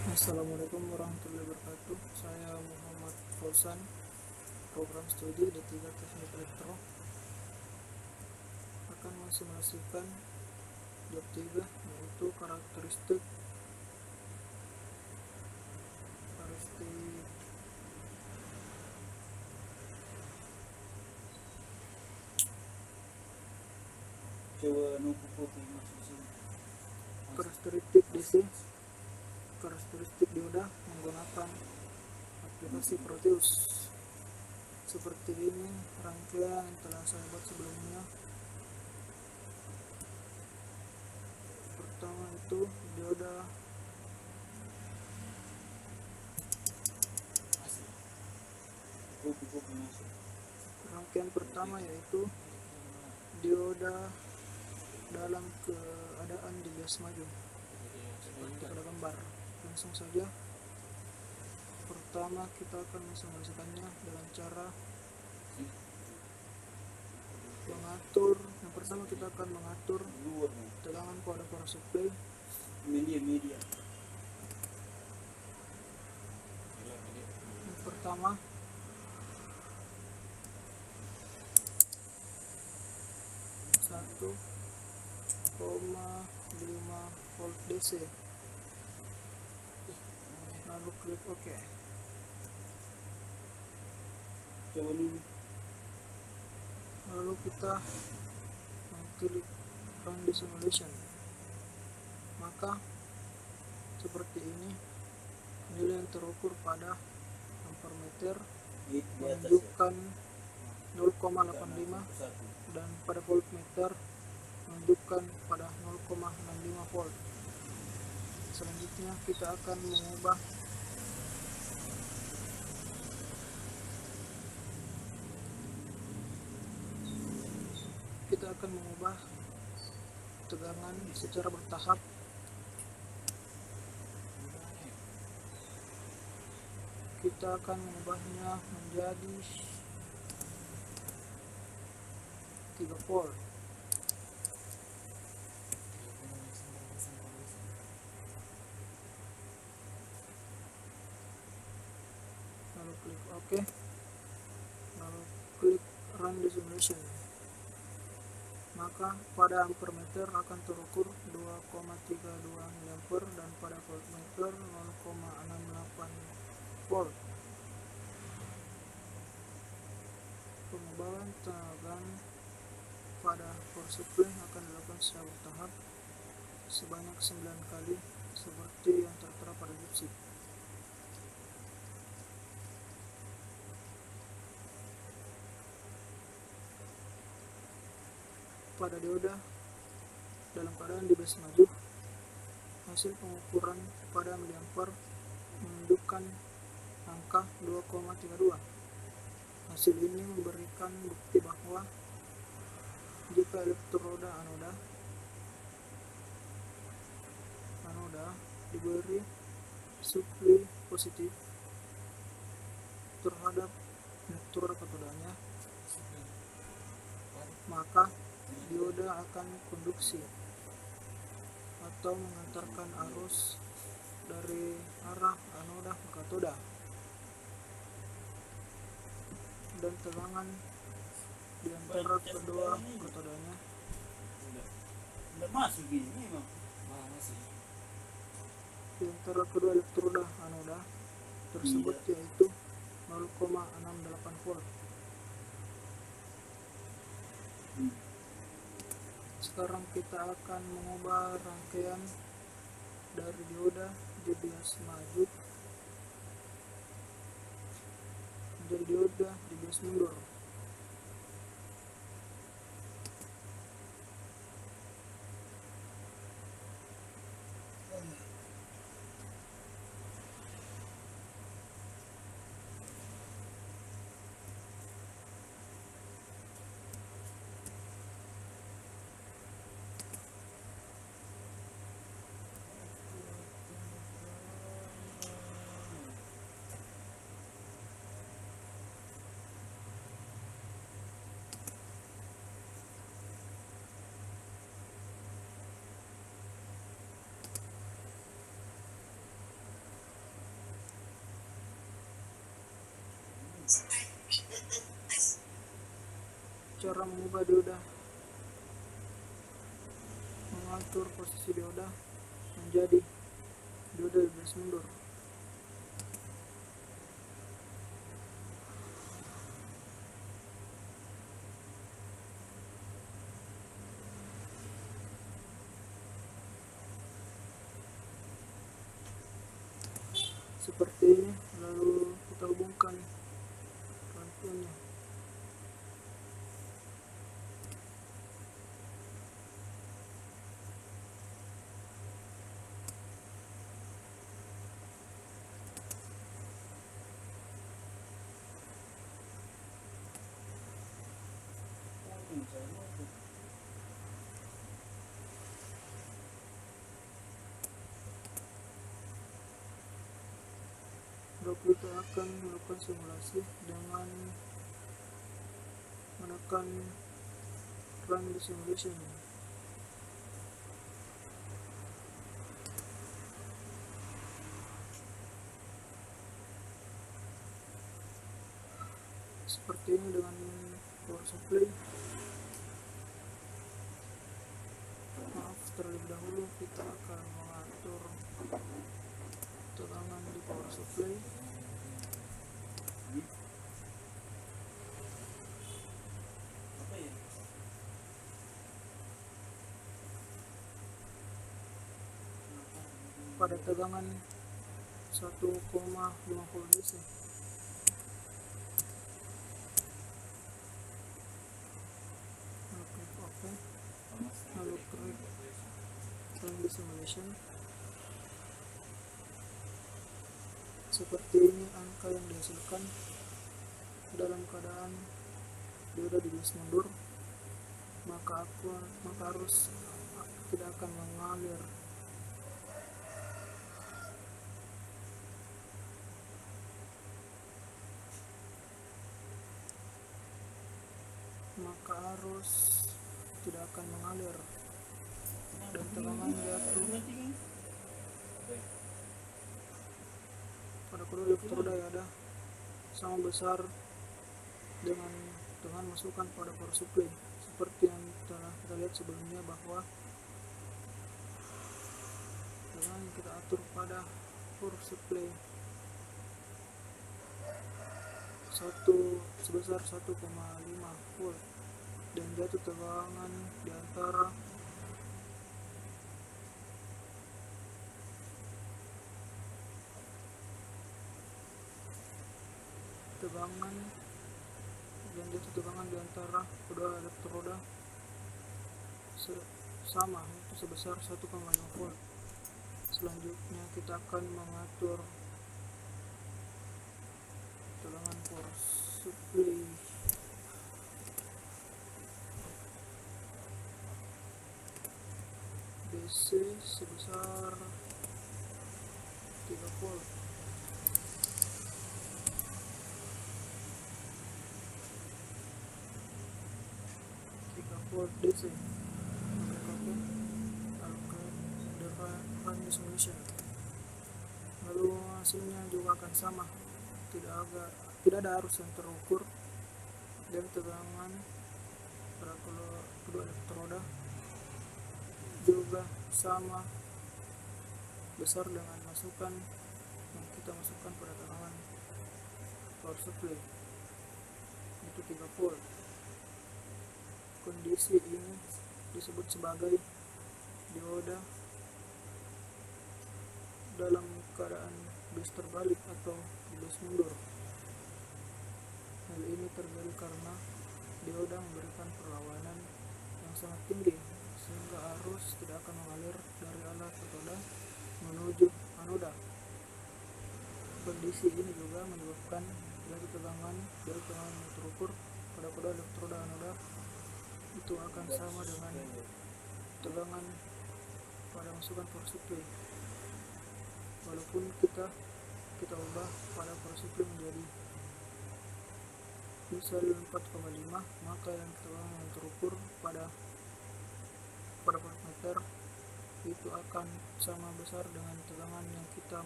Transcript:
Assalamualaikum warahmatullahi wabarakatuh. Saya Muhammad Fauzan, program studi D3 Teknik Elektro, akan mensimulasikan job 3, yaitu karakteristik karakteristik DC, karakteristik dioda menggunakan aplikasi Proteus. Seperti ini rangkaian yang telah saya buat sebelumnya. Pertama itu dioda rangkaian pertama yaitu dioda dalam keadaan dibias maju, seperti pada gambar. Langsung saja, pertama kita akan mensimulasikannya dengan cara mengatur. Yang pertama kita akan mengatur tegangan pada power supply. Yang pertama 1,5 volt DC, lalu klik OK. Lalu kita mengklik run the simulation. Maka seperti ini nilai yang terukur pada ampermeter menunjukkan 0,85 dan pada voltmeter menunjukkan pada 0,65 volt. Selanjutnya kita akan mengubah tegangan secara bertahap. Kita akan mengubahnya menjadi 3 volt. Lalu klik OK. Lalu klik run the simulation. Maka pada ampermeter akan terukur 2,32 mA dan pada voltmeter 0,68 volt. Pengubahan tegangan pada power supply akan dilakukan secara bertahap sebanyak 9 kali seperti yang tertera pada job sheet. Pada dioda dalam keadaan dibias maju, hasil pengukuran pada miliampere menunjukkan angka 2,32. Hasil ini memberikan bukti bahwa jika elektroda anoda diberi suplai positif terhadap elektroda katodanya, maka dioda akan konduksi atau mengantarkan arus dari arah anoda ke katoda, dan tegangan di antara kedua katodanya di antara kedua elektroda anoda tersebut yaitu 0,68 volt. Sekarang kita akan mengubah rangkaian dari dioda dibias maju menjadi dioda dibias mundur. Cara mengubah dioda, mengatur posisi dioda menjadi dioda bias mundur. Seperti ini, lalu kita hubungkan rangkaiannya. Lalu kita akan melakukan simulasi dengan menekan run the simulation. Seperti ini dengan power supply. Maaf, terlebih dahulu kita akan mengatur tegangan di power supply. Pada tegangan 1,5 volt DC. Klik OK, lalu klik run the simulation. Seperti ini angka yang dihasilkan dalam keadaan dioda dibias mundur, maka arus tidak akan mengalir. Dan tegangan jatuh pada kedua elektroda yang ada sama besar dengan masukan pada power supply, seperti yang telah kita lihat sebelumnya bahwa tegangan kita atur pada power supply sebesar 1,5 volt dan jatuh tegangan di antara kedua elektroda sama, itu sebesar 1,5 volt. Selanjutnya kita akan mengatur tegangan power supply DC sebesar 3 volt. Volt DC. Lalu hasilnya juga akan sama, tidak ada arus yang terukur dan tegangan pada kedua elektroda juga sama besar dengan masukan yang kita masukkan pada tegangan power supply, itu 3 volt. Kondisi ini disebut sebagai dioda dalam keadaan bias terbalik atau bias mundur. Hal ini terjadi karena dioda memberikan perlawanan yang sangat tinggi sehingga arus tidak akan mengalir dari alat katoda menuju anoda. Kondisi ini juga menyebabkan jatuh tegangan dari tegangan yang terukur pada kedua elektroda anoda itu akan sama dengan tegangan pada masukan power supply. Walaupun kita ubah pada power supply menjadi misal 4,5, maka yang tegangan yang terukur pada voltmeter itu akan sama besar dengan tegangan yang kita